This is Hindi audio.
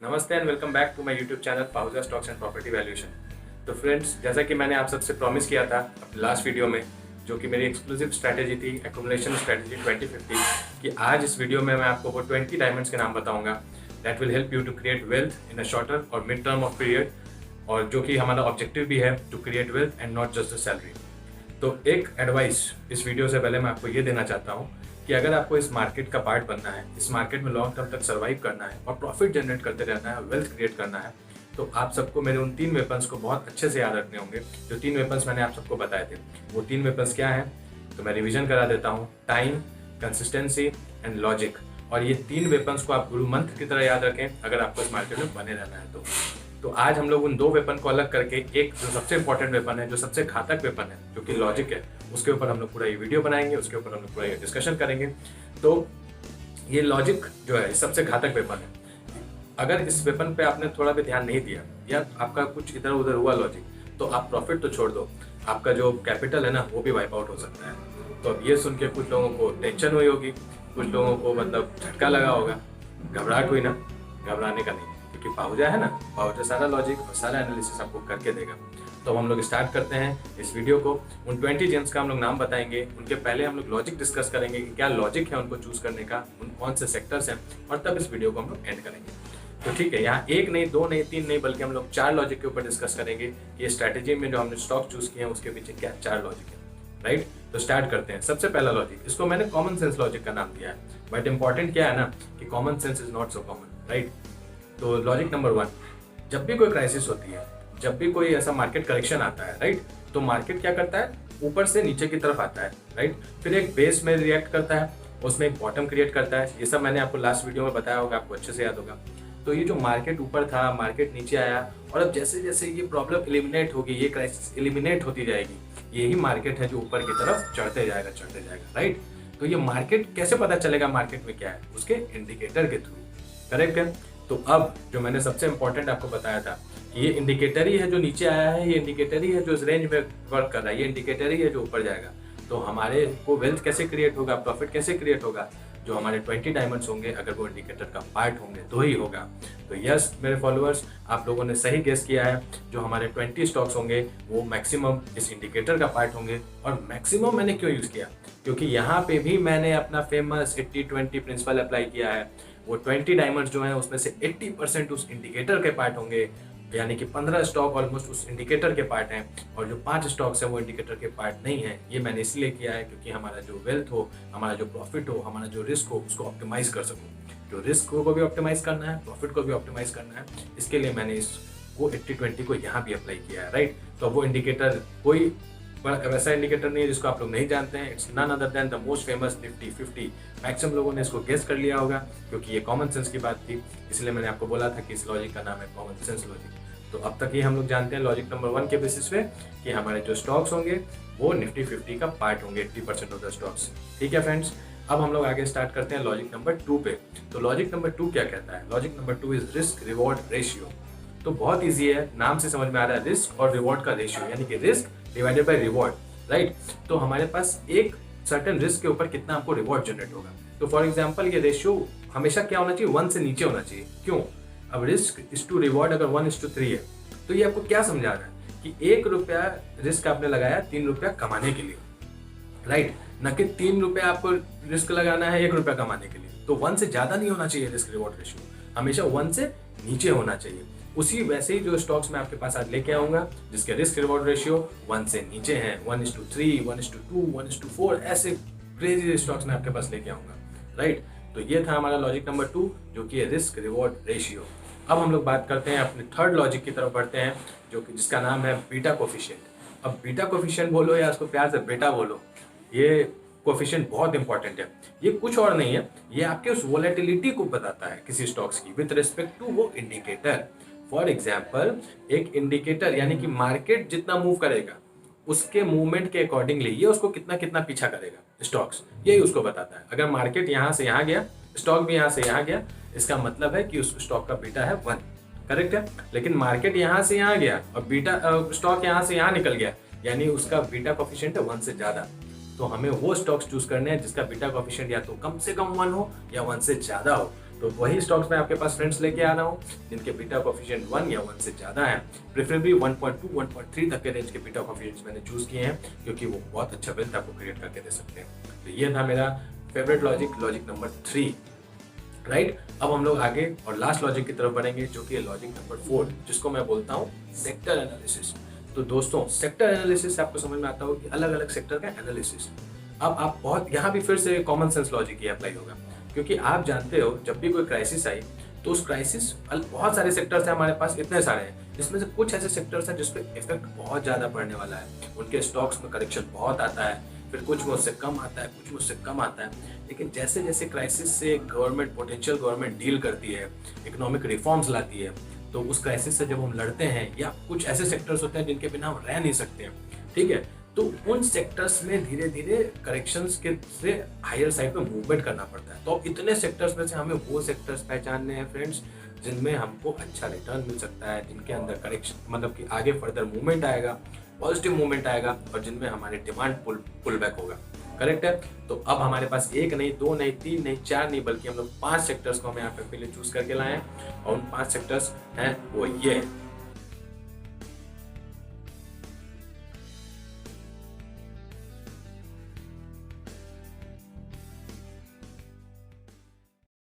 नमस्ते and welcome back to my YouTube channel Pahuja stocks and property valuation. तो फ्रेंड्स, जैसा कि मैंने आप सबसे प्रॉमिस किया था अपने लास्ट वीडियो में, जो कि मेरी एक्सक्लूसिव स्ट्रैटेजी थी एक्यूमुलेशन स्ट्रैटेजी 2050, कि आज इस वीडियो में मैं आपको वो 20 डायमंड्स के नाम बताऊंगा that will help you to create wealth in a shorter और मिड टर्म ऑफ पीरियड, और जो कि हमारा ऑब्जेक्टिव भी है to create wealth and not just the salary. तो एक एडवाइस इस वीडियो से पहले मैं आपको ये देना चाहता हूँ कि अगर आपको इस मार्केट का पार्ट बनना है, इस मार्केट में लॉन्ग टर्म तक सर्वाइव करना है और प्रॉफिट जनरेट करते रहना है, वेल्थ क्रिएट करना है, तो आप सबको मेरे उन 3 वेपन्स को बहुत अच्छे से याद रखने होंगे। जो 3 वेपन्स मैंने आप सबको बताए थे, वो 3 वेपन्स क्या हैं, तो मैं रिविजन करा देता हूँ। Time, consistency and logic. और ये 3 वेपन्स को आप गुरु मंत्र की तरह याद रखें अगर आपको इस मार्केट में बने रहना है तो आज हम लोग उन 2 वेपन को अलग करके एक जो सबसे इंपॉर्टेंट वेपन है, जो सबसे घातक वेपन है, जो कि लॉजिक है, उसके ऊपर हम लोग पूरा ये वीडियो बनाएंगे, उसके ऊपर हम लोग पूरा ये डिस्कशन करेंगे। तो ये लॉजिक जो है सबसे घातक वेपन है। अगर इस वेपन पे आपने थोड़ा भी ध्यान नहीं दिया या आपका कुछ इधर उधर हुआ लॉजिक, तो आप प्रॉफिट तो छोड़ दो, आपका जो कैपिटल है ना वो भी वाइप आउट हो सकता है। तो अब ये सुन के कुछ लोगों को टेंशन हुई होगी, कुछ लोगों को मतलब झटका लगा होगा, घबराहट हुई ना। घबराने का नहीं, क्योंकि पाहुजा है ना, पाहुजा सारा लॉजिक और सारा एनालिसिस आपको करके देगा। तो हम लोग स्टार्ट करते हैं इस वीडियो को। उन 20 जेम्स का हम लोग नाम बताएंगे, उनके पहले हम लोग लॉजिक डिस्कस करेंगे कि क्या लॉजिक है उनको चूज करने का, उन कौन से सेक्टर्स हैं, और तब इस वीडियो को हम लोग एंड करेंगे। तो ठीक है, यहाँ 1 नहीं, 2 नहीं, 3 नहीं, बल्कि हम लोग 4 लॉजिक के ऊपर डिस्कस करेंगे। ये स्ट्रैटेजी में जो हमने स्टॉक चूज किए हैं उसके पीछे क्या 4 लॉजिक है, राइट। तो स्टार्ट करते हैं। सबसे पहला लॉजिक, इसको मैंने कॉमन सेंस लॉजिक का नाम दिया है, बट इंपॉर्टेंट क्या है ना कि common sense is not so common, right. तो लॉजिक नंबर 1, जब भी कोई क्राइसिस होती है, जब भी कोई ऐसा मार्केट करेक्शन आता है, राइट, तो मार्केट क्या करता है, ऊपर से नीचे की तरफ आता है, राइट, फिर एक बेस में रिएक्ट करता है, उसमें एक बॉटम क्रिएट करता है। ये सब मैंने आपको लास्ट वीडियो में बताया होगा, आपको अच्छे से याद होगा। तो ये जो मार्केट ऊपर था, मार्केट नीचे आया, और अब जैसे जैसे ये प्रॉब्लम एलिमिनेट होगी, ये क्राइसिस एलिमिनेट होती जाएगी, यही मार्केट है जो ऊपर की तरफ चढ़ते जाएगा, राइट। तो ये मार्केट कैसे पता चलेगा मार्केट में क्या है, उसके इंडिकेटर के थ्रू, करेक्ट है। तो अब जो मैंने सबसे इंपॉर्टेंट आपको बताया था कि ये इंडिकेटर ही है जो नीचे आया है, ये इंडिकेटर ही है जो इस रेंज में वर्क कर रहा है, ये इंडिकेटर ही है जो ऊपर जाएगा। तो हमारे को वेल्थ कैसे क्रिएट होगा, प्रॉफिट कैसे क्रिएट होगा, जो हमारे 20 डायमंड्स होंगे अगर वो इंडिकेटर का पार्ट होंगे तो ही होगा। तो यस मेरे फॉलोअर्स, आप लोगों ने सही गेस किया है, जो हमारे 20 स्टॉक्स होंगे वो मैक्सिमम इस इंडिकेटर का पार्ट होंगे। और मैक्सिमम मैंने क्यों यूज किया, क्योंकि यहाँ पे भी मैंने अपना फेमस 80-20 प्रिंसिपल अप्लाई किया है। वो 20 डायमंड्स जो हैं उसमें से 80% उस इंडिकेटर के पार्ट होंगे, यानी कि 15 स्टॉक ऑलमोस्ट उस इंडिकेटर के पार्ट हैं, और जो 5 स्टॉक्स हैं वो इंडिकेटर के पार्ट नहीं है। ये मैंने इसलिए किया है क्योंकि हमारा जो वेल्थ हो, हमारा जो प्रॉफिट हो, हमारा जो रिस्क हो, उसको ऑप्टिमाइज कर सकूं। जो रिस्क को भी ऑप्टिमाइज करना है, प्रॉफिट को भी ऑप्टिमाइज करना है, इसके लिए मैंने इसको 80-20 को यहाँ भी अप्लाई किया है, राइट। तो वो इंडिकेटर कोई वैसा इंडिकेटर नहीं है जिसको आप लोग नहीं जानते हैं। It's none other than the most famous Nifty 50। Maximum लोगों ने इसको गेस कर लिया होगा क्योंकि ये कॉमन सेंस की बात थी, इसलिए मैंने आपको बोला था कि इस लॉजिक का नाम है कॉमन सेंस लॉजिक। तो अब तक ये हम लोग जानते हैं लॉजिक नंबर 1 के बेसिस पे कि हमारे जो स्टॉक्स होंगे वो निफ्टी 50 का पार्ट होंगे, 80% ऑफ द स्टॉक्स। ठीक है फ्रेंड्स, अब हम लोग आगे स्टार्ट करते हैं लॉजिक नंबर 2 पे। तो लॉजिक नंबर 2 क्या कहता है, logic number 2 is risk reward ratio. तो बहुत ईजी है, नाम से समझ में आ रहा है, रिस्क और रिवॉर्ड का रेशियो, यानी कि risk divided by reward, right. तो हमारे पास एक सर्टेन रिस्क के ऊपर कितना आपको रिवॉर्ड जनरेट होगा। तो फॉर एग्जांपल ये रेशियो हमेशा क्या होना चाहिए, 1 से नीचे होना चाहिए। क्यों, अब रिस्क इज टू रिवॉर्ड अगर 1:3 है, तो ये आपको क्या समझा रहा है कि 1 रुपया रिस्क आपने लगाया 3 रुपया कमाने के लिए, राइट, न कि 3 रुपया आपको रिस्क लगाना है 1 रुपया कमाने के लिए। तो 1 से ज्यादा नहीं होना चाहिए रिस्क रिवॉर्ड रेशियो, हमेशा 1 से नीचे होना चाहिए। उसी वैसे ही जो स्टॉक्स मैं आपके पास आज लेके आऊंगा जिसके रिस्क रिवॉर्ड रेशियो 1 से नीचे हैं, 1:3, 1:2, 1:4, ऐसे क्रेजी स्टॉक्स मैं आपके पास लेके आऊंगा, राइट। तो ये था हमारा लॉजिक नंबर 2 जो कि है रिस्क रिवॉर्ड रेशियो। अब हम लोग बात करते हैं अपने थर्ड लॉजिक की तरफ बढ़ते हैं, जो कि जिसका नाम है बीटा कोफिशिएंट। अब बीटा कोफिशिएंट बोलो या उसको प्यार से बेटा बोलो, ये कोफिशिएंट बहुत इंपॉर्टेंट है। ये कुछ और नहीं है, ये आपके उस वोलेटिलिटी को बताता है किसी स्टॉक्स की विद रिस्पेक्ट टू वो इंडिकेटर। फॉर एग्जाम्पल, एक इंडिकेटर यानी कि मार्केट जितना मूव करेगा उसके मूवमेंट के अकॉर्डिंगली ये उसको कितना कितना पीछा करेगा स्टॉक्स, यही उसको बताता है। अगर मार्केट यहाँ से यहाँ गया, स्टॉक भी यहाँ से यहाँ गया, इसका मतलब है कि उस स्टॉक का बीटा है 1, करेक्ट है। लेकिन मार्केट यहाँ से यहाँ गया और बीटा स्टॉक यहाँ से यहाँ निकल गया, यानी उसका बीटा कोफिशिएंट है 1 से ज्यादा। तो हमें वो स्टॉक्स चूज करने हैं जिसका बीटा कोफिशिएंट या तो कम से कम 1 हो या 1 से ज्यादा हो। तो वही स्टॉक्स मैं आपके पास फ्रेंड्स लेके आ रहा हूँ जिनके बीटा कोफिशिएंट 1 या 1 से ज़्यादा है, प्रेफरेबली 1.2 1.3 तक के रेंज के बीटा कोफिशिएंट्स मैंने चूज़ किए हैं क्योंकि वो बहुत अच्छा वेल्थ आपको क्रिएट करके दे सकते हैं। तो ये था मेरा फेवरेट लॉजिक नंबर 3, राइट। अब हम लोग आगे और लास्ट लॉजिक की तरफ बढ़ेंगे जो कि लॉजिक नंबर 4, जिसको मैं बोलता हूँ सेक्टर एनालिसिस। तो दोस्तों सेक्टर एनालिसिस से आपको समझ में आता हो कि अलग अलग सेक्टर का एनालिसिस। अब आप बहुत यहाँ भी फिर से कॉमन सेंस लॉजिक ही अप्लाई होगा, क्योंकि आप जानते हो जब भी कोई क्राइसिस आई तो उस क्राइसिस बहुत सारे सेक्टर्स हैं हमारे पास, इतने सारे हैं जिसमें से कुछ ऐसे सेक्टर्स हैं जिस पे इफेक्ट बहुत ज़्यादा पड़ने वाला है, उनके स्टॉक्स में करेक्शन बहुत आता है, फिर कुछ में उससे कम आता है, कुछ में उससे कम आता है। लेकिन जैसे जैसे क्राइसिस से गवर्नमेंट पोटेंशियल गवर्नमेंट डील करती है, इकोनॉमिक रिफॉर्म्स लाती है, तो उस क्राइसिस से जब हम लड़ते हैं, या कुछ ऐसे सेक्टर्स होते हैं जिनके बिना हम रह नहीं सकते हैं, ठीक है, तो उन सेक्टर्स में धीरे धीरे करेक्शंस के से हायर साइड पे मूवमेंट करना पड़ता है। तो इतने सेक्टर्स में से हमें वो सेक्टर्स पहचानने हैं फ्रेंड्स जिनमें हमको अच्छा रिटर्न मिल सकता है, जिनके अंदर करेक्शन मतलब कि आगे फर्दर मूवमेंट आएगा, पॉजिटिव मूवमेंट आएगा, और जिनमें हमारे डिमांड पुल बैक होगा। करेक्ट है। तो अब हमारे पास 1 नहीं, 2 नहीं, 3 नहीं, 4 नहीं, बल्कि हम लोग 5 सेक्टर्स को हम यहाँ पे पहले चूज करके लाए हैं, और उन 5 सेक्टर्स हैं वो ये है।